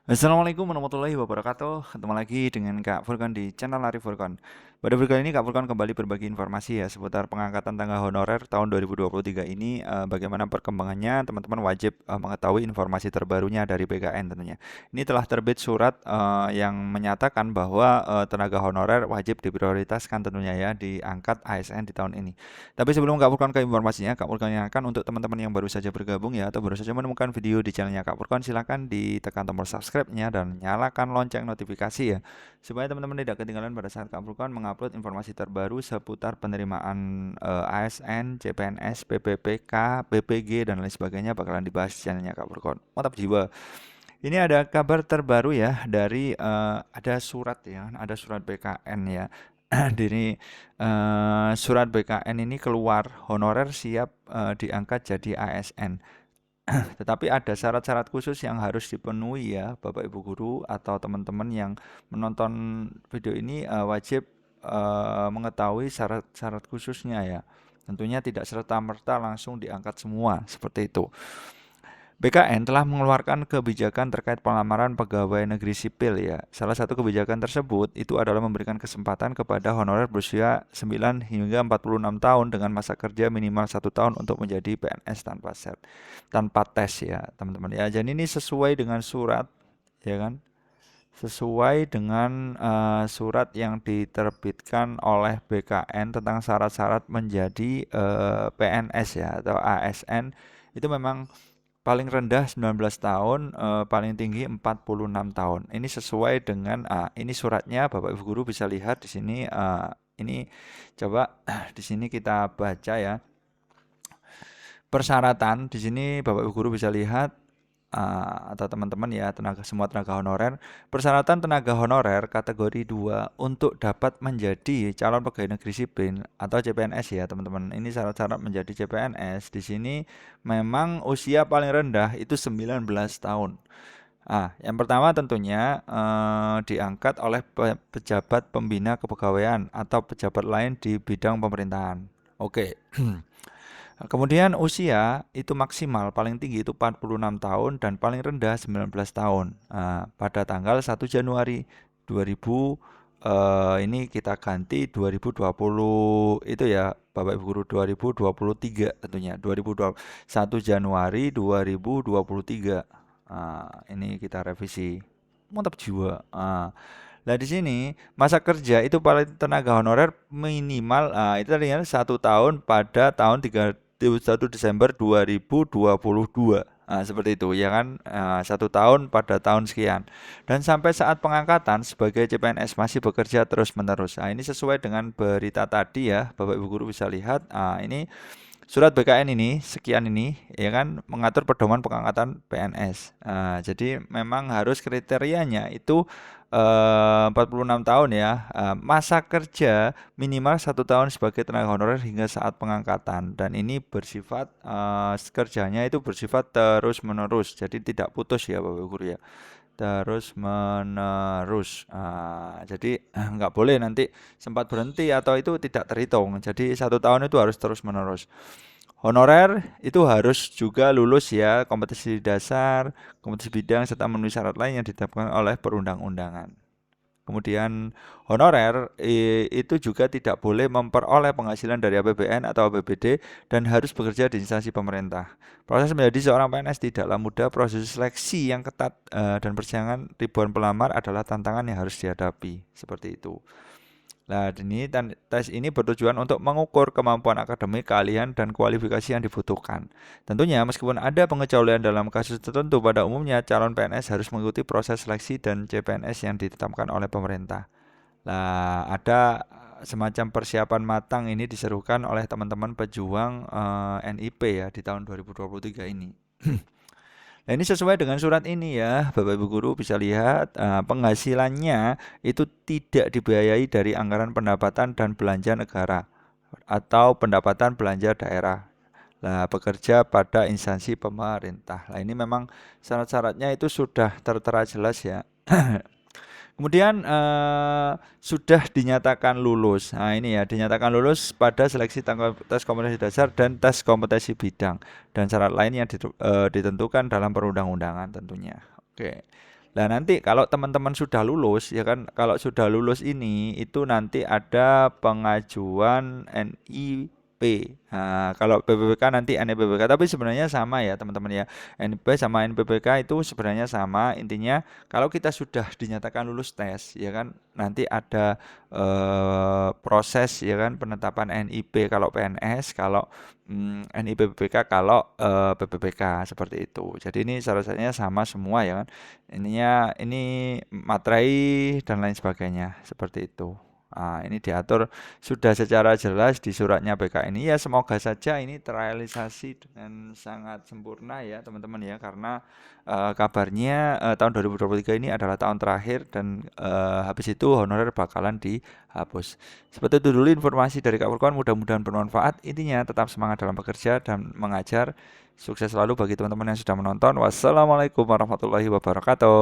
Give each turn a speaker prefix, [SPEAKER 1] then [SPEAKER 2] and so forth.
[SPEAKER 1] Assalamualaikum warahmatullahi wabarakatuh. Ketemu lagi dengan Kak Furkan di channel Lari Furkan. Pada video kali ini Kak Furkan kembali berbagi informasi ya seputar pengangkatan tangga honorer tahun 2023 ini. Bagaimana perkembangannya, teman-teman wajib mengetahui informasi terbarunya dari BKN tentunya. Ini telah terbit surat yang menyatakan bahwa tenaga honorer wajib diprioritaskan tentunya ya diangkat ASN di tahun ini. Tapi sebelum Kak Furkan ke informasinya, Kak Furkan ingatkan untuk teman-teman yang baru saja bergabung ya atau baru saja menemukan video di channelnya Kak Furkan, silakan ditekan tombol subscribe-nya dan nyalakan lonceng notifikasi ya, supaya teman-teman tidak ketinggalan pada saat Kak Furkan mengupload informasi terbaru seputar penerimaan ASN, CPNS, PPPK, BPG dan lain sebagainya bakalan dibahas di channelnya Kak Furkan. Mantap jiwa. Ini ada kabar terbaru ya dari ada surat ya, ada surat BKN ya. Dari surat BKN ini keluar honorer siap diangkat jadi ASN. Tetapi ada syarat-syarat khusus yang harus dipenuhi ya, Bapak Ibu guru atau teman-teman yang menonton video ini wajib mengetahui syarat-syarat khususnya ya. Tentunya tidak serta-merta langsung diangkat semua seperti itu. BKN telah mengeluarkan kebijakan terkait pelamaran pegawai negeri sipil ya. Salah satu kebijakan tersebut itu adalah memberikan kesempatan kepada honorer berusia 9 hingga 46 tahun dengan masa kerja minimal 1 tahun untuk menjadi PNS tanpa tes ya, teman-teman ya. Jadi ini sesuai dengan surat ya kan? Sesuai dengan surat yang diterbitkan oleh BKN tentang syarat-syarat menjadi PNS ya atau ASN, itu memang paling rendah 19 tahun, paling tinggi 46 tahun. Ini sesuai dengan ini suratnya Bapak Ibu guru bisa lihat di sini, ini coba di sini kita baca ya. Persyaratan di sini Bapak Ibu guru bisa lihat atau teman-teman ya semua tenaga honorer. Persyaratan tenaga honorer kategori 2 untuk dapat menjadi calon pegawai negeri sipil atau CPNS ya teman-teman. Ini syarat-syarat menjadi CPNS di sini memang usia paling rendah itu 19 tahun. Yang pertama tentunya diangkat oleh pejabat pembina kepegawaian atau pejabat lain di bidang pemerintahan. Oke. Kemudian usia itu maksimal paling tinggi itu 46 tahun dan paling rendah 19 tahun. Pada tanggal 1 Januari 2000 ini kita ganti 2020 itu ya Bapak Ibu guru 2023 tentunya 1 Januari 2023. Ini kita revisi. Mantap jiwa. Nah di sini masa kerja itu paling tenaga honorer minimal itu tadinya 1 tahun pada tahun 31 Desember 2022. Seperti itu ya kan 1 tahun pada tahun sekian dan sampai saat pengangkatan sebagai CPNS masih bekerja terus menerus. Ini sesuai dengan berita tadi ya Bapak Ibu guru bisa lihat. Ini surat BKN ini sekian ini ya kan mengatur pedoman pengangkatan PNS. Jadi memang harus kriterianya itu 46 tahun ya. Masa kerja minimal 1 tahun sebagai tenaga honorer hingga saat pengangkatan dan ini bersifat kerjanya itu bersifat terus menerus. Jadi tidak putus ya Bapak Guru ya. Terus menerus. Jadi nggak boleh nanti sempat berhenti atau itu tidak terhitung. Jadi 1 tahun itu harus terus menerus. Honorer itu harus juga lulus ya kompetisi dasar, kompetisi bidang serta memenuhi syarat lain yang ditetapkan oleh perundang-undangan. Kemudian honorer itu juga tidak boleh memperoleh penghasilan dari APBN atau APBD dan harus bekerja di instansi pemerintah. Proses menjadi seorang PNS tidaklah mudah, proses seleksi yang ketat dan persaingan ribuan pelamar adalah tantangan yang harus dihadapi. Seperti itu. Nah, tes ini bertujuan untuk mengukur kemampuan akademik, keahlian, dan kualifikasi yang dibutuhkan. Tentunya, meskipun ada pengecualian dalam kasus tertentu, pada umumnya calon PNS harus mengikuti proses seleksi dan CPNS yang ditetapkan oleh pemerintah. Nah, ada semacam persiapan matang ini diserukan oleh teman-teman pejuang NIP ya di tahun 2023 ini. Nah, ini sesuai dengan surat ini ya, Bapak Ibu guru bisa lihat penghasilannya itu tidak dibiayai dari anggaran pendapatan dan belanja negara atau pendapatan belanja daerah. Nah, bekerja pada instansi pemerintah. Nah, ini memang syarat-syaratnya itu sudah tertera jelas ya. Kemudian sudah dinyatakan lulus. Nah ini ya dinyatakan lulus pada seleksi tes kompetensi dasar dan tes kompetensi bidang dan syarat lain yang ditentukan dalam perundang-undangan tentunya. Oke. Nah, nanti kalau teman-teman sudah lulus, ya kan, kalau sudah lulus ini, itu nanti ada pengajuan NIP. Nah, kalau BPPK nanti NIPBK, tapi sebenarnya sama ya teman-teman ya. NIP sama NPBK itu sebenarnya sama. Intinya kalau kita sudah dinyatakan lulus tes, ya kan, nanti ada proses ya kan penetapan NIP kalau PNS, kalau NIPBK kalau BPPK seperti itu. Jadi ini syarat-syaratnya sama semua ya kan. Ininya ini materai dan lain sebagainya seperti itu. Ah, ini diatur sudah secara jelas di suratnya BK ini ya, semoga saja ini terrealisasi dengan sangat sempurna ya teman-teman ya, karena kabarnya tahun 2023 ini adalah tahun terakhir dan habis itu honorer bakalan dihapus. Seperti itu dulu informasi dari Kak Furqan, mudah-mudahan bermanfaat. Intinya tetap semangat dalam bekerja dan mengajar. Sukses selalu bagi teman-teman yang sudah menonton. Wassalamualaikum warahmatullahi wabarakatuh.